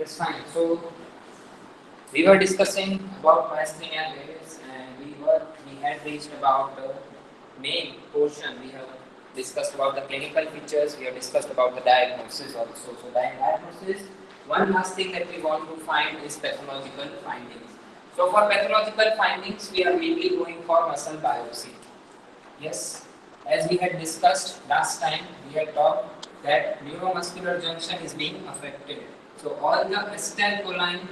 That's fine. So we were discussing about myasthenia gravis, and we had reached about the main portion. We have discussed about the clinical features. We have discussed about the diagnosis also. So diagnosis. One last thing that we want to find is pathological findings. So for pathological findings, we are mainly going for muscle biopsy. Yes, as we had discussed last time, we had talked that neuromuscular junction is being affected. So all the acetylcholine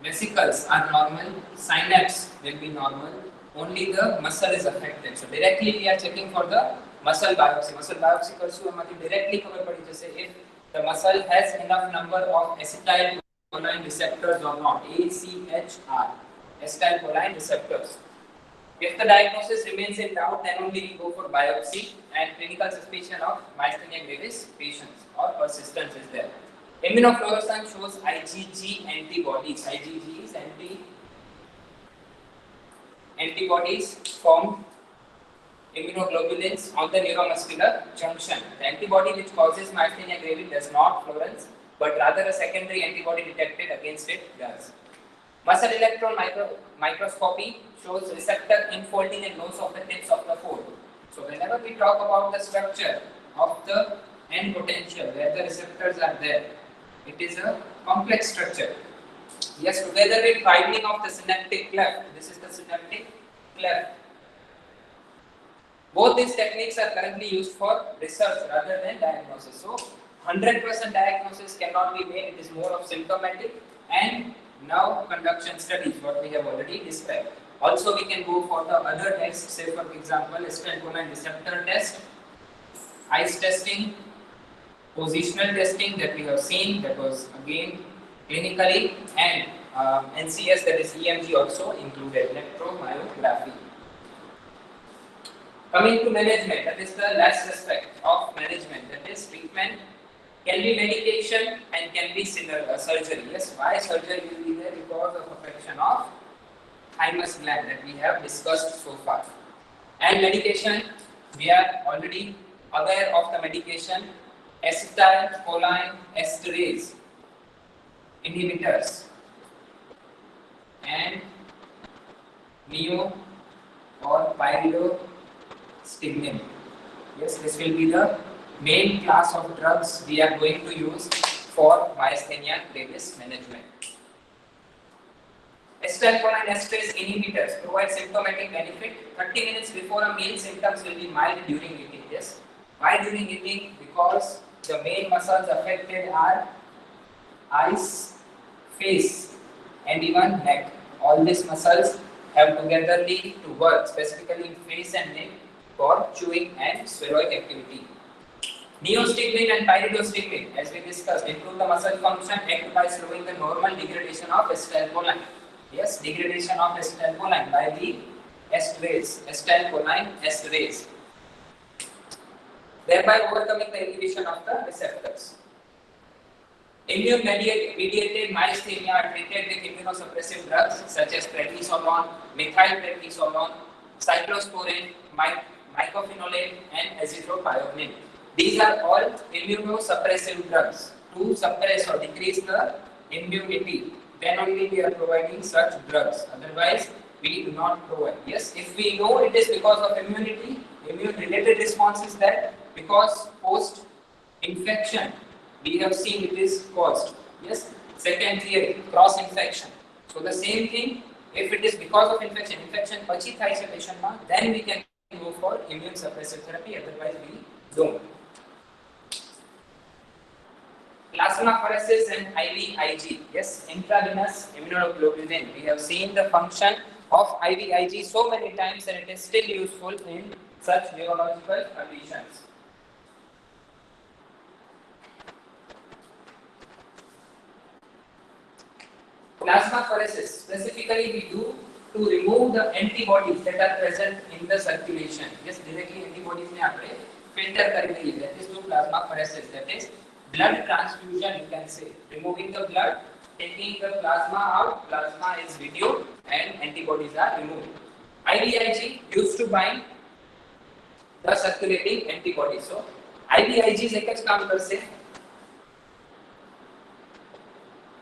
vesicles are normal, synapse will be normal, only the muscle is affected. So directly we are checking for the muscle biopsy. Muscle biopsy કરશું એમાંથી directly ખબર પડી જશે if the muscle has enough number of acetylcholine receptors or not. ACHR, acetylcholine receptors. If the diagnosis remains in doubt, then only we go for biopsy and clinical suspicion of myasthenia gravis patients or persistence is there. Immunofluorescence shows IgG antibodies. IgG is antibodies from immunoglobulins on the neuromuscular junction. The antibody which causes myasthenia gravis does not fluoresce, but rather a secondary antibody detected against it does. Muscle electron microscopy shows receptor infolding and loss of the tips of the fold. So whenever we talk about the structure of the end potential where the receptors are there, it is a complex structure. Yes, together with widening of the synaptic cleft. This is the synaptic cleft. Both these techniques are currently used for research rather than diagnosis. So 100% diagnosis cannot be made. It is more of symptomatic and nerve conduction studies, what we have already described. Also, we can go for the other tests, say for example, acetylcholine receptor test, eyes testing, positional testing that we have seen, that was again clinically, and NCS, that is EMG, also included, electromyography. Coming to management, that is the last aspect of management, that is treatment. Can be medication and can be surgery. Yes, why surgery will be there? Because of affection of thymus gland that we have discussed so far. And medication, we are already aware of the medication, acetylcholine esterase inhibitors and neo or pyridostigmine. Yes, this will be the main class of drugs we are going to use for myasthenia gravis management. Acetylcholine esterase inhibitors provide symptomatic benefit. 30 minutes before a meal, symptoms will be mild during eating. Yes. Why during eating? Because the main muscles affected are eyes, face, and even neck. All these muscles have togetherly to work, specifically in face and neck, for chewing and swallowing activity. Neostigmine and pyridostigmine, as we discussed, improve the muscle function, act by slowing the normal degradation of acetylcholine. Yes, degradation of acetylcholine by the esterase, acetylcholine esterase, thereby overcoming the inhibition of the receptors. Immune-mediated myasthenia are treated with immunosuppressive drugs such as prednisolone, methylprednisolone, cyclosporin, mycophenolate, and azithromycin. These are all immunosuppressive drugs to suppress or decrease the immunity. Then only we are providing such drugs. Otherwise, we do not provide. Yes, if we know it is because of immunity, immune-related response is that because post-infection, we have seen it is caused. Yes, second theory, cross-infection. So the same thing, if it is because of infection pachi thai se patient ma, then we can go for immune suppressive therapy. Otherwise, we don't. Plasmapheresis and IVIG. Yes, intravenous immunoglobulin. We have seen the function of IVIG so many times and it is still useful in such neurological conditions. Plasmapheresis, specifically we do to remove the antibodies that are present in the circulation. Yes, directly antibodies ne apne filter kari diye. That is to plasmapheresis. That is blood transfusion, you can say. Removing the blood, taking the plasma out, plasma is reduced and antibodies are removed. IVIG used to bind the circulating antibodies. So IVIG is एक काम करते हैं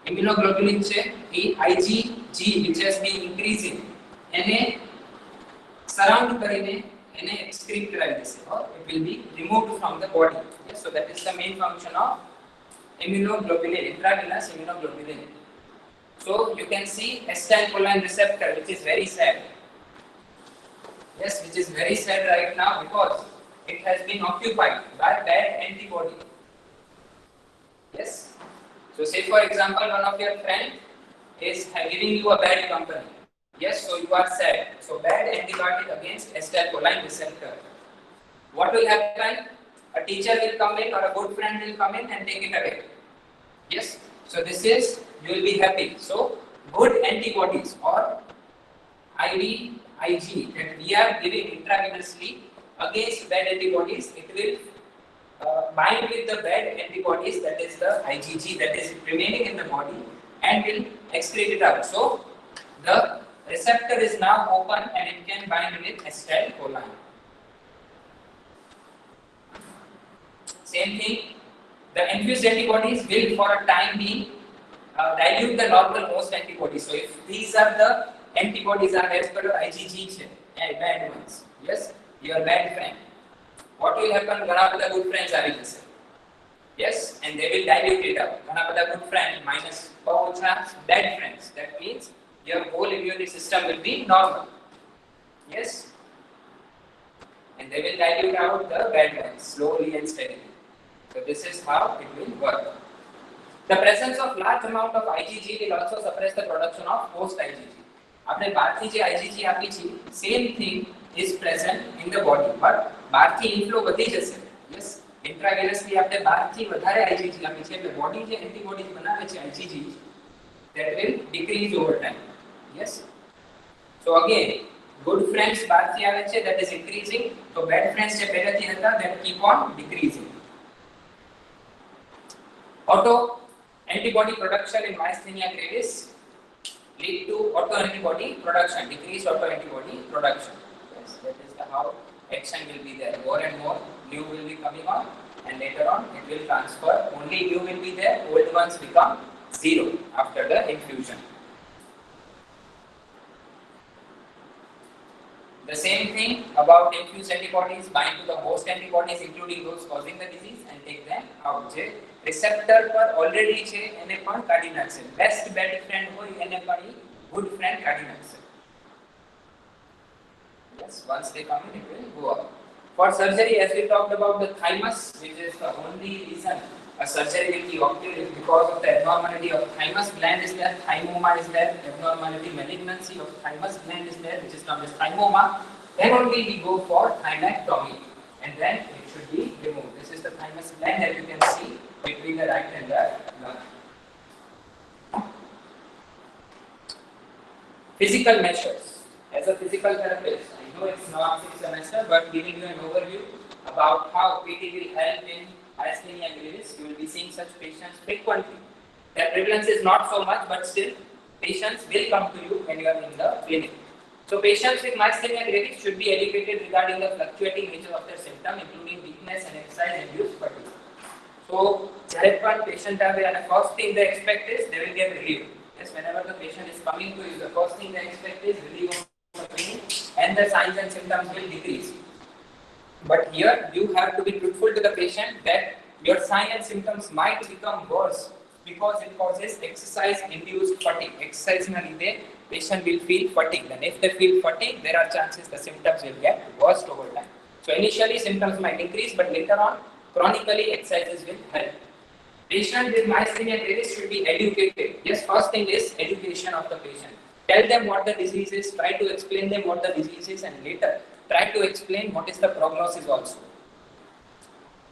immunoglobulin છે એ IgG which has been increasing એને surround કરીને એને એક્સક્રીટ કરાવી દેશે or it will be removed from the body. Yes, so that is the main function of immunoglobulin, intravenous immunoglobulin. So you can see acetylcholine receptor, which is very sad. Yes, which is very sad right now because it has been occupied by bad antibody. Yes. So say for example one of your friend is giving you a bad company. Yes, so you are sad. So bad antibiotic against acetylcholine receptor. What will happen? A teacher will come in or a good friend will come in and take it away. Yes. So this is, you will be happy. So good antibodies or IVIG that we are giving intravenously against bad antibodies, it will bind with the bad antibodies, that is the IgG that is remaining in the body, and will excrete it out. So the receptor is now open and it can bind with acetylcholine. Same thing, the infused antibodies will for a time being dilute the normal host antibodies. So if these are the antibodies are as per IgG and bad ones, yes, your bad friend, what will happen? ઘણા બધા good friends આવી જશે. Yes, and they will dilute it out. ઘણા બધા good friends minus બહુ ઓછા bad friends. That means your whole immune system will be normal. Yes, and they will dilute out the bad ones slowly and steadily. So this is how it will work. The presence of large amount of IgG will also suppress the production of host IgG. આપણે બહારથી જે IgG આપી છે same thing is present in the body, but બહારથી inflow વધી જશે. Yes, intravenously આપણે બહારથી વધારે IgG આપી છે એટલે બોડી જે એન્ટીબોડીઝ બનાવે છે IgG that will decrease over time. Yes, so again good friends બહારથી આવે છે that is increasing, so bad friends જે પહેલેથી હતા that keep on decreasing. Auto antibody production in myasthenia gravis lead to autoantibody production, decreased autoantibody production. Yes, that is the how action will be there. More and more new will be coming on, and later on it will transfer. Only new will be there, old ones become zero after the infusion. The same thing about infused antibodies bind to the host antibodies, including those causing the disease, and take them out. જે receptor પર already છે એને પણ કાઢી નાખશે. Best bad friend હોય એને પણ good friend કાઢી નાખશે. Yes, once they come in, it will go up. For surgery, as we talked about the thymus, which is the only reason a surgery will be opted is because of the abnormality of thymus gland is there, thymoma is there, abnormality, malignancy of thymus gland is there, which is known as thymoma. Then only we go for thymectomy, and then it should be removed. This is the thymus gland, as you can see between the right and the left. Physical measures. As a physical therapist, I know it's not 6th semester, but giving you an overview about how PT will help in myasthenia gravis. You will be seeing such patients frequently. Their prevalence is not so much, but still patients will come to you when you are in the clinic. So patients with myasthenia gravis should be educated regarding the fluctuating nature of their symptom, including weakness and exercise-induced fatigue. So જ્યારે પણ patient આવે and the first thing they expect is they will get relief. Yes, whenever the patient is coming to you, the first thing they expect is relief of the pain, and the signs and symptoms will decrease. But here you have to be truthful to the patient that your signs and symptoms might become worse because it causes exercise-induced fatigue. Exercise na lidhe patient will feel fatigue, and if they feel fatigue, there are chances the symptoms will get worse over time. So initially symptoms might increase, but later on chronically exercises will help. Patient with myasthenia gravis should be educated. Yes, first thing is education of the patient. Tell them what the disease is, try to explain them what the disease is, and later try to explain what is the prognosis also.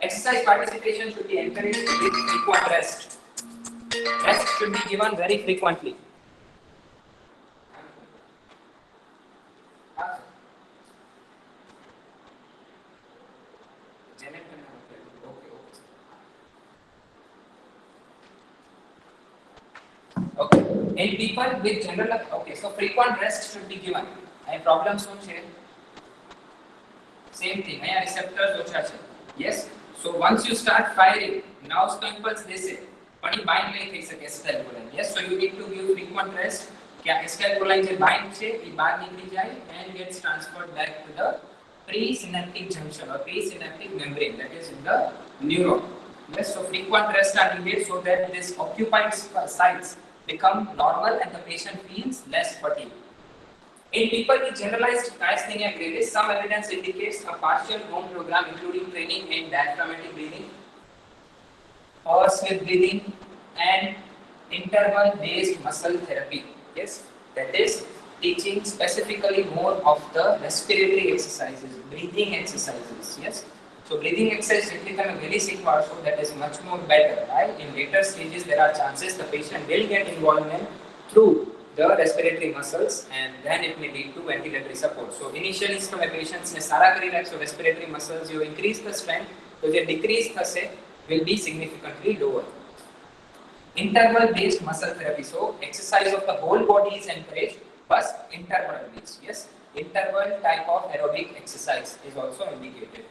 Exercise participation should be encouraged with frequent rest. Rest should be given very frequently. Okay. In people with general, okay, so frequent rest should be given. And problem શું છે? Same thing. અહીંયા receptors ઓછા છે. Yes. So once you start firing, nerves को impulse देसे, પણ એ bind નહીં થઈ શકે acetyl choline. Yes, so you need to give frequent rest કે આ એસિટાઇલ કોલાઇન જે બાઇન્ડ છે એ બહાર નીકળી જાય and gets transferred back to the presynaptic junction or presynaptic membrane, that is in the neuron. Yes, so frequent rest are needed so that this occupied sites become normal and the patient feels less fatigue. In people with generalized myasthenia gravis, some evidence indicates a partial home program including training in diaphragmatic breathing, pause with breathing, and interval-based muscle therapy. Yes, that is teaching specifically more of the respiratory exercises, breathing exercises. Yes, so breathing exercise if you very શીખવાડશો, that is much more better, right? In later stages there are chances the patient will get involvement through the respiratory muscles and then it may lead to ventilatory support. So initially તમે patients ને સારા કરી રાખશો respiratory muscles, you increase the strength, so the decrease થશે will be significantly lower. Interval based muscle therapy, so exercise of the whole body is encouraged, but interval based. Yes, interval type of aerobic exercise is also indicated.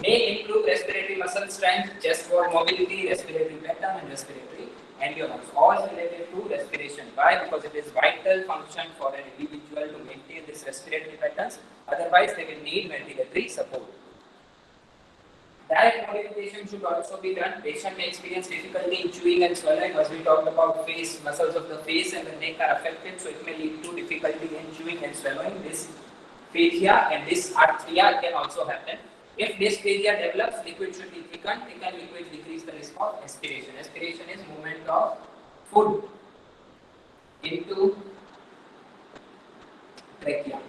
May improve respiratory muscle strength, chest wall mobility, respiratory pattern and respiratory endurance, all related to respiration. Why? Because it is vital function for an individual to maintain this respiratory patterns, otherwise they will need ventilatory support. Diet modification should also be done. Patient may experience difficulty in chewing and swallowing, as we talked about face, muscles of the face and the neck are affected, so it may lead to difficulty in chewing and swallowing. This dysphagia and dysarthria can also happen. If dysphagia develops, liquid should be thickened. Thickened liquid decrease the risk of aspiration. Aspiration is movement of food into trachea.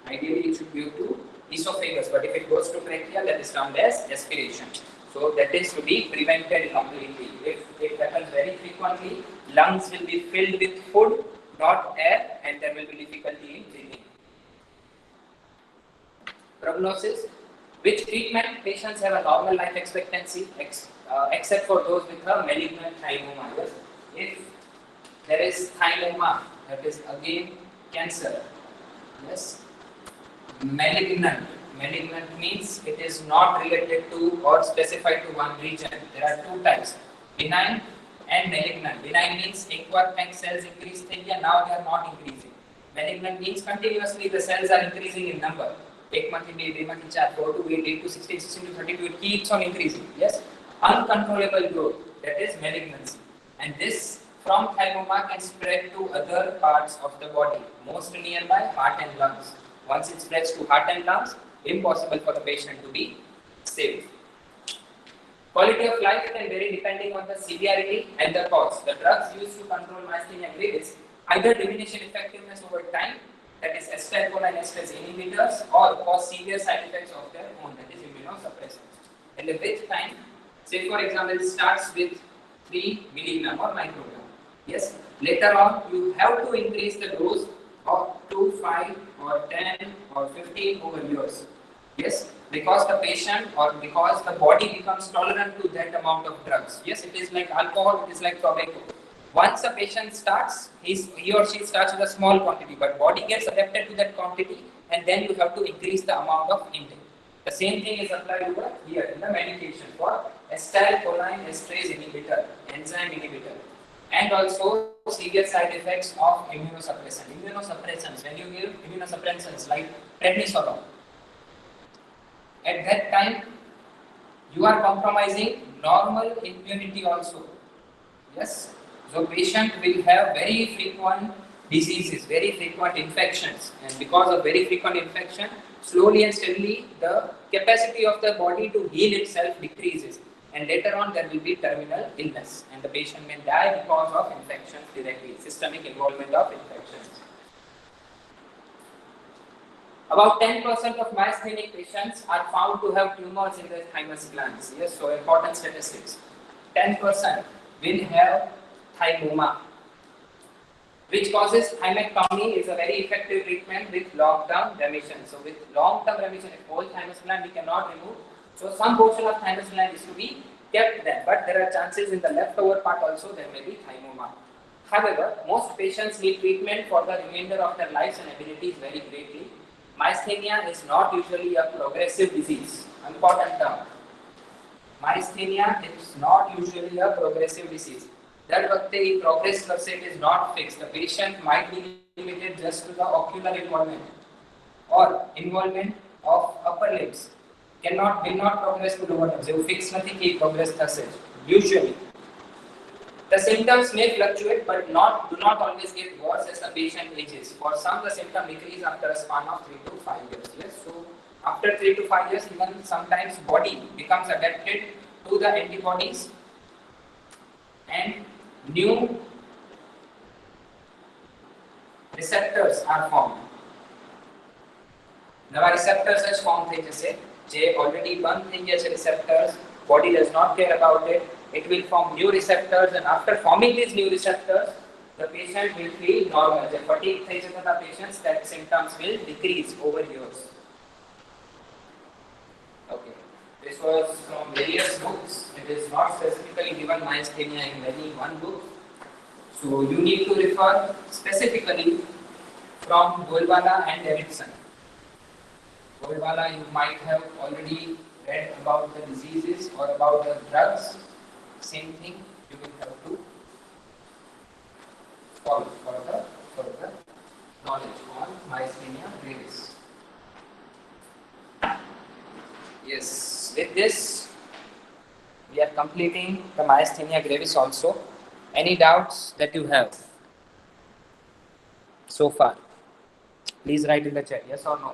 Ideally, it should go to esophagus, but if it goes to trachea, that is termed as aspiration. So that is to be prevented completely. If it happens very frequently, lungs will be filled with food, not air, and there will be difficulty in breathing. Prognosis: which treatment patients have a normal life expectancy, except for those with a malignant thymoma. If there is thymoma, that is again cancer. Yes. Malignant means it is not related to or specified to one region. There are two types, benign and malignant. Benign means એકવાર કંઈક cells increase થઈ ગયા, now they are not increasing. Malignant means continuously the cells are increasing in number. 1 માંથી 2, 2 માંથી 4, 4 to 8, 8 to 16, 16 to 32, it keeps on increasing. Yes, uncontrollable growth, that is malignancy. And this from thymoma can spread to other parts of the body, most nearby heart and lungs. Once it spreads to heart and lungs, impossible for the patient to be saved. Quality of life can vary depending on the severity and the cause. The drugs used to control myasthenia gravis either diminish in effectiveness over time, that is acetylcholine esterase inhibitors, or cause severe side effects of their own, that is immunosuppressants. And with time, say for example, it starts with 3 milligram or microgram. Yes, later on you have to increase the dose up to 5 or 10 or 15 over years. Yes, because the patient or because the body becomes tolerant to that amount of drugs. Yes, it is like alcohol, it is like tobacco. Once a patient starts, he or she starts with a small quantity, but body gets adapted to that quantity and then you have to increase the amount of intake. The same thing is applied over here in the medication for acetylcholine esterase inhibitor, enzyme inhibitor. And also severe side effects of immunosuppressants. Immunosuppressants, when you give immunosuppressants like prednisolone, at that time you are compromising normal immunity also. Yes, so patient will have very frequent diseases, very frequent infections, and because of very frequent infection, slowly and steadily the capacity of the body to heal itself decreases. And later on there will be terminal illness and the patient may die because of infections directly, systemic involvement of infections. About 10% of myasthenic patients are found to have tumors in the thymus glands. Yes, so important statistics. 10% will have thymoma, which causes thymectomy. Is a very effective treatment with long-term remission. So with long-term remission, if whole thymus gland we cannot remove, so some portion of thymus gland is to be kept there, but there are chances in the leftover part also there may be thymoma. However, most patients need treatment for the remainder of their lives and abilities very greatly. Myasthenia is not usually a progressive disease. Important term. myasthenia is not usually a progressive disease. દર વખતે એ progress કરશે, it is not fixed. The patient might be limited just to the ocular involvement or involvement of upper limbs. Will not progress to lower limbs. એવું fix નથી કે progress થશે. Usually the symptoms may fluctuate but do not always get worse as the patient ages. For some, the symptom decrease after a span of 3 to 5 years. Yes, so after 3 to 5 years, even sometimes body becomes adapted to the antibodies and new receptors are formed. નવા receptors જ form થઈ જશે જે already બંધ થઈ ગયા છે receptors. Body does not care about it. It will form new receptors, and after forming these new receptors, the patient will feel normal. The fatigue થઈ જતા patients, that symptoms will decrease over years. Okay, this was from various books. It is not specifically given myasthenia in any one book, so you need to refer specifically from Golwala and Davidson. Golwala, you might have already read about the diseases or about the drugs. Same thing, you will have to follow for the further knowledge on myasthenia gravis. Yes, with this we are completing the myasthenia gravis also. Any doubts that you have so far? Please write in the chat, yes or no.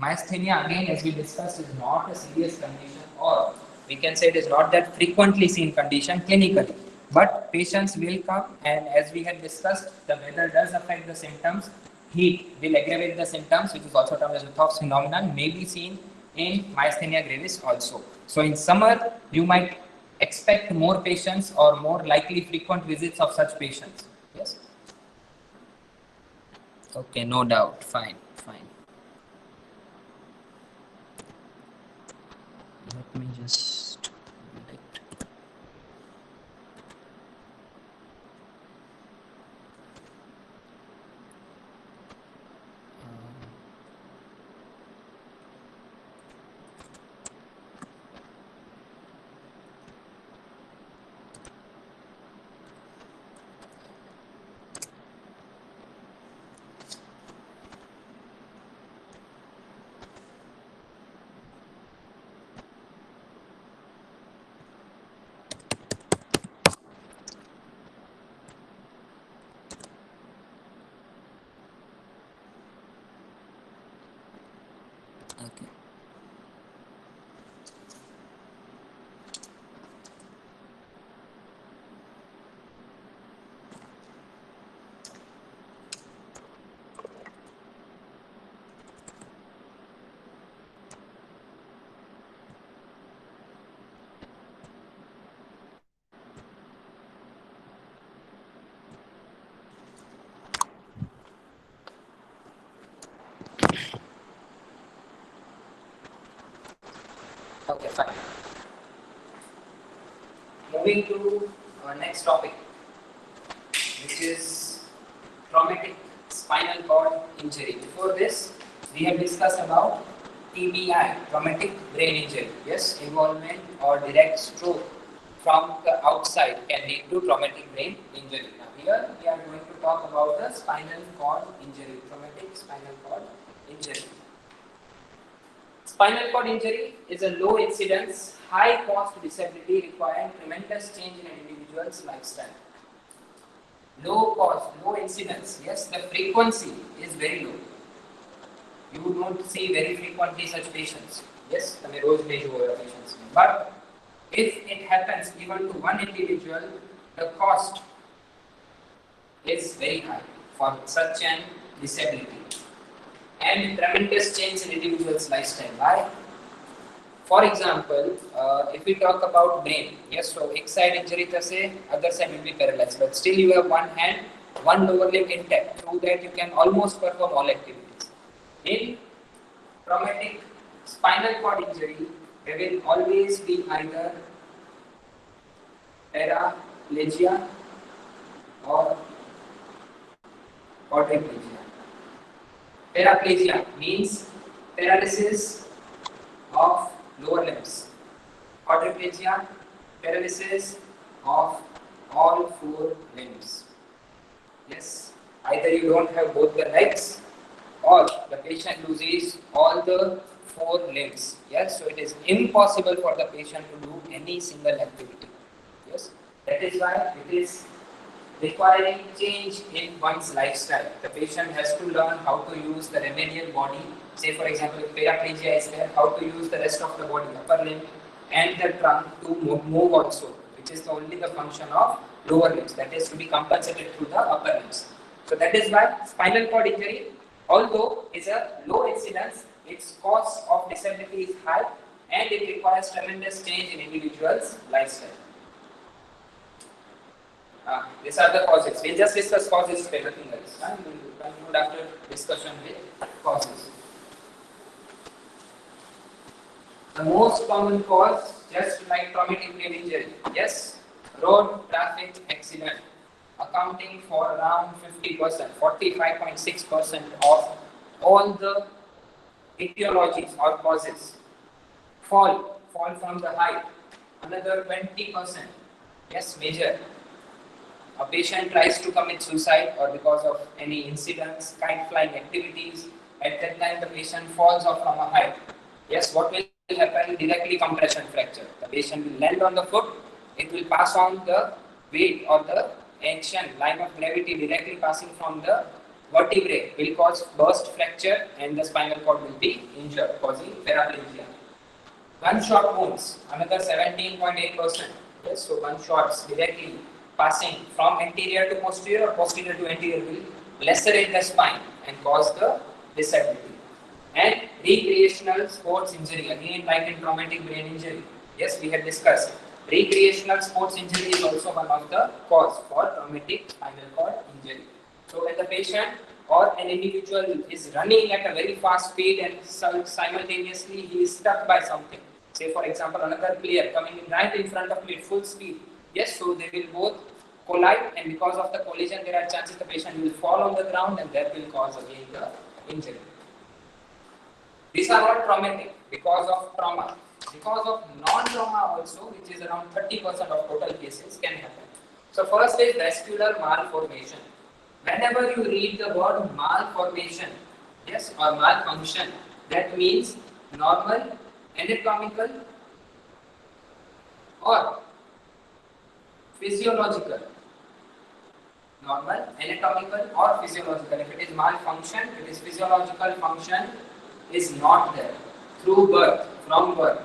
Myasthenia, again, as we discussed, is not a serious condition, or we can say it is not that frequently seen condition clinically. But patients will come, and as we had discussed, the weather does affect the symptoms. Heat will aggravate the symptoms, which is also termed as Ruthoff's phenomenon, may be seen in myasthenia gravis also. So in summer, you might expect more patients or more likely frequent visits of such patients. Yes? Okay, no doubt. Fine. Let me just write. Okay. Okay, fine. Moving to our next topic, which is traumatic spinal cord injury. Before this, we have discussed about TBI, traumatic brain injury. Yes, involvement or direct stroke from the outside can lead to traumatic brain injury. Now here we are going to talk about the spinal cord injury, traumatic spinal cord injury. Spinal cord injury is a low incidence, high cost disability requiring tremendous change in an individual's lifestyle. Low cost, low incidence, yes, the frequency is very low. You would not see very frequently such patients. Yes, તમે રોજ નહીં જુઓ એવા patients. But if it happens even to one individual, the cost is very high for such an disability and tremendous change in individual's lifestyle. Why? For example, if we talk about brain, yes, so एक side injury thase, other side will be paralyzed, but still you have one hand, one lower limb intact. Through that you can almost perform all activities. In traumatic spinal cord injury, there will always be either paraplagia or quadriplegia. Paraplegia means paralysis of lower limbs. Quadriplegia, paralysis of all four limbs. Yes, either you don't have both the legs or the patient loses all the four limbs. Yes, so it is impossible for the patient to do any single activity. Yes, that is why it is requiring change in one's lifestyle. The patient has to learn how to use the remedial body. Say for example, if paraplegia is there, how to use the rest of the body, upper limb and the trunk to move also, which is only the function of lower limbs. That is to be compensated through the upper limbs. So that is why spinal cord injury, although is a low incidence, its cause of disability is high and it requires tremendous change in individual's lifestyle. These are the causes. We just discuss causes today, nothing else. We will conclude after discussion with causes. The most common cause, just like traumatic brain injury, yes, road traffic accident, accounting for around 50%, 45.6% of all the etiologies or causes. Fall from the height, another 20%, yes, major. A patient tries to commit suicide or because of any incidents, kite flying activities, at that time the patient falls off from a height. Yes, what will happen? Directly compression fracture. The patient will land on the foot, it will pass on the weight or the action, line of gravity directly passing from the vertebrae will cause burst fracture and the spinal cord will be injured, causing paraplegia. Gunshot wounds, another 17.8%. Yes, so gunshots directly passing from anterior to posterior or posterior to anterior will lacerate the spine and cause the disability. And recreational sports injury, again like in traumatic brain injury. Yes, we had discussed. Recreational sports injury is also one of the cause for traumatic spinal cord injury. So when the patient or an individual is running at a very fast speed and simultaneously he is stuck by something. Say for example, another player coming in right in front of me at full speed. Yes, so they will both collide and because of the collision there are chances the patient will fall on the ground and that will cause again the injury. These are all traumatic because of trauma. Because of non-trauma also, which is around 30% of total cases can happen. So first is vascular malformation. Whenever you read the word malformation, yes, or malfunction, that means normal, anatomical or physiological. Normal, anatomical or physiological. If it is malfunction, it is physiological function is not there through birth, from birth.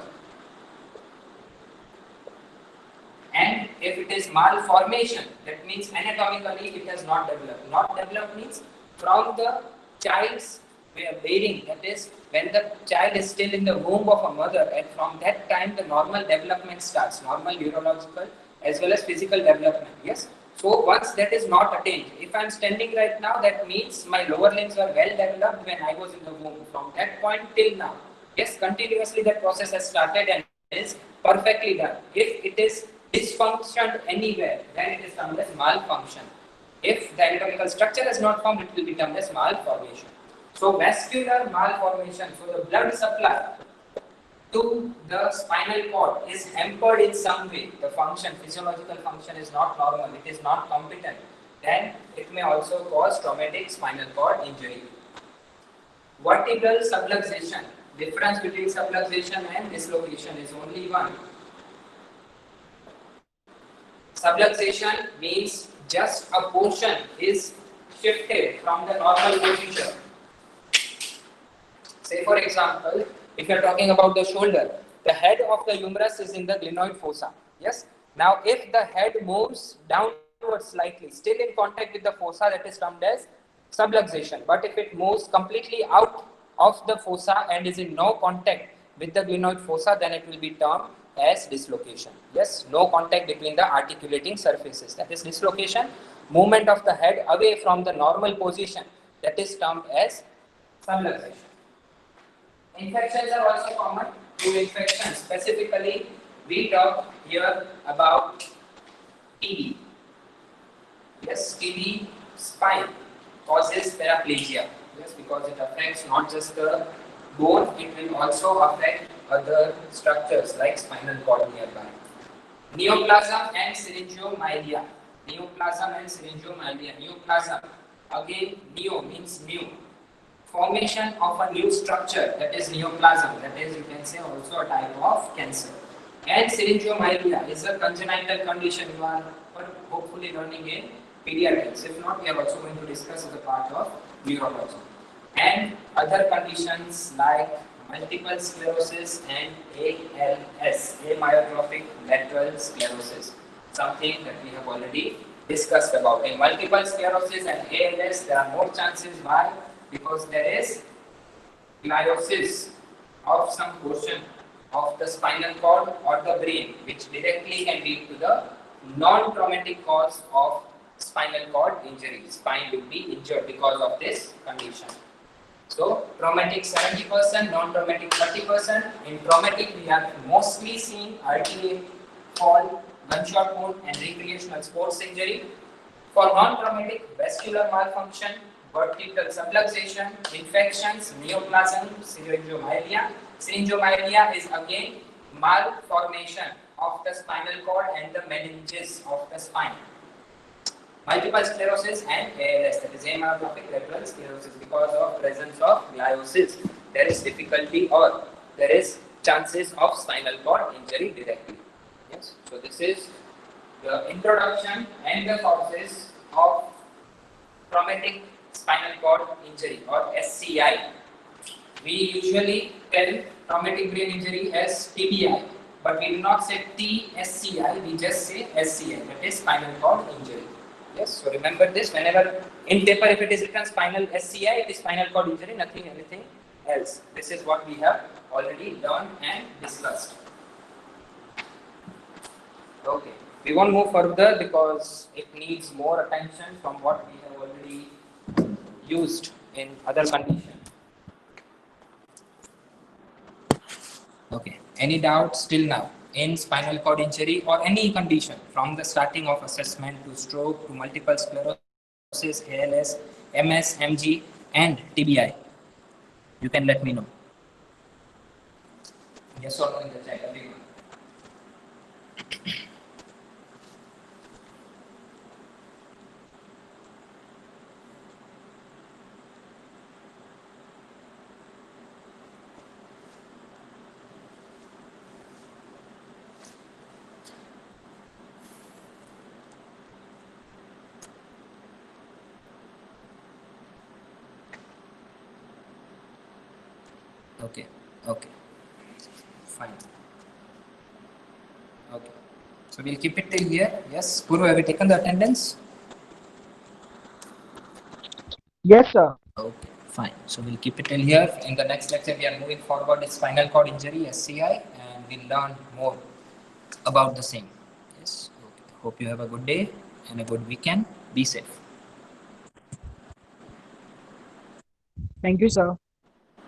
And if it is malformation, that means anatomically it has not developed. Not developed means from the child's bearing, that is when the child is still in the womb of a mother and from that time the normal development starts, normal neurological as well as physical development. Yes. So once that is not attained, if I am standing right now, that means my lower limbs were well developed when I was in the womb. From that point till now, yes, continuously that process has started and is perfectly done. If it is dysfunctioned anywhere, then it is termed as malfunction. If the anatomical structure is not formed, it will be termed as malformation. So vascular malformation, so the blood supply to the spinal cord is hampered in some way. The function, physiological function is not normal, it is not competent. Then it may also cause traumatic spinal cord injury. Vertebral subluxation. Difference between subluxation and dislocation is only one. Subluxation means just a portion is shifted from the normal position. Say for example, if you are talking about the shoulder, the head of the humerus is in the glenoid fossa. Yes. Now, if the head moves downwards slightly, still in contact with the fossa, that is termed as subluxation. But if it moves completely out of the fossa and is in no contact with the glenoid fossa, then it will be termed as dislocation. Yes, no contact between the articulating surfaces. That is dislocation. Movement of the head away from the normal position. That is termed as subluxation. Infections are also common. Two infections. Specifically, we talk here about TB. Yes, TB spine causes paraplegia. Yes, because it affects not just the bone, it will also affect other structures like spinal cord nearby. Neoplasm and syringomyelia. Neoplasm and syringomyelia. Neoplasm, again, neo means new. Formation of a new structure, that is neoplasm, that is, you can say, also a type of cancer. And syringomyelia is a congenital condition you are hopefully learning in pediatrics. If not, we are also going to discuss as a part of neurology. And other conditions like multiple sclerosis and ALS, amyotrophic lateral sclerosis, something that we have already discussed about. In multiple sclerosis and ALS, there are more chances. Why? Because there is gliosis of some portion of the spinal cord or the brain, which directly can lead to the non-traumatic cause of spinal cord injury. Spine will be injured because of this condition. So, traumatic 70%, non-traumatic 30%. In traumatic, we are mostly seeing RTA, fall, gunshot wound, and recreational sports injury. For non-traumatic, vascular malfunction, vertical subluxation, infections, neoplasm, syringomyelia. Syringomyelia is again malformation of the spinal cord and the meninges of the spine. Multiple sclerosis and ALS, that is amyotrophic lateral sclerosis, because of presence of gliosis, there is difficulty or there is chances of spinal cord injury directly. Yes, so this is the introduction and the causes of traumatic spinal cord injury or SCI. We usually tell traumatic brain injury as TBI, but we do not say TSCI, we just say SCI, that is spinal cord injury. Yes, so remember this, whenever in paper if it is written spinal SCI, it is spinal cord injury, nothing anything else. This is what we have already learned and discussed. Okay, we won't move further because it needs more attention from what we have already used in other conditions. Okay, any doubts till now in spinal cord injury or any condition from the starting of assessment to stroke to multiple sclerosis, ALS, MS, MG and TBI? You can let me know. Yes or no in the chat, everyone. Okay, okay, fine. Okay, so we'll keep it till here. Yes, Puru, have you taken the attendance? Yes, sir. Okay, fine. So we'll keep it till here. In the next lecture, we are moving forward with spinal cord injury, SCI, and we'll learn more about the same. Yes, okay. Hope you have a good day and a good weekend. Be safe. Thank you, sir.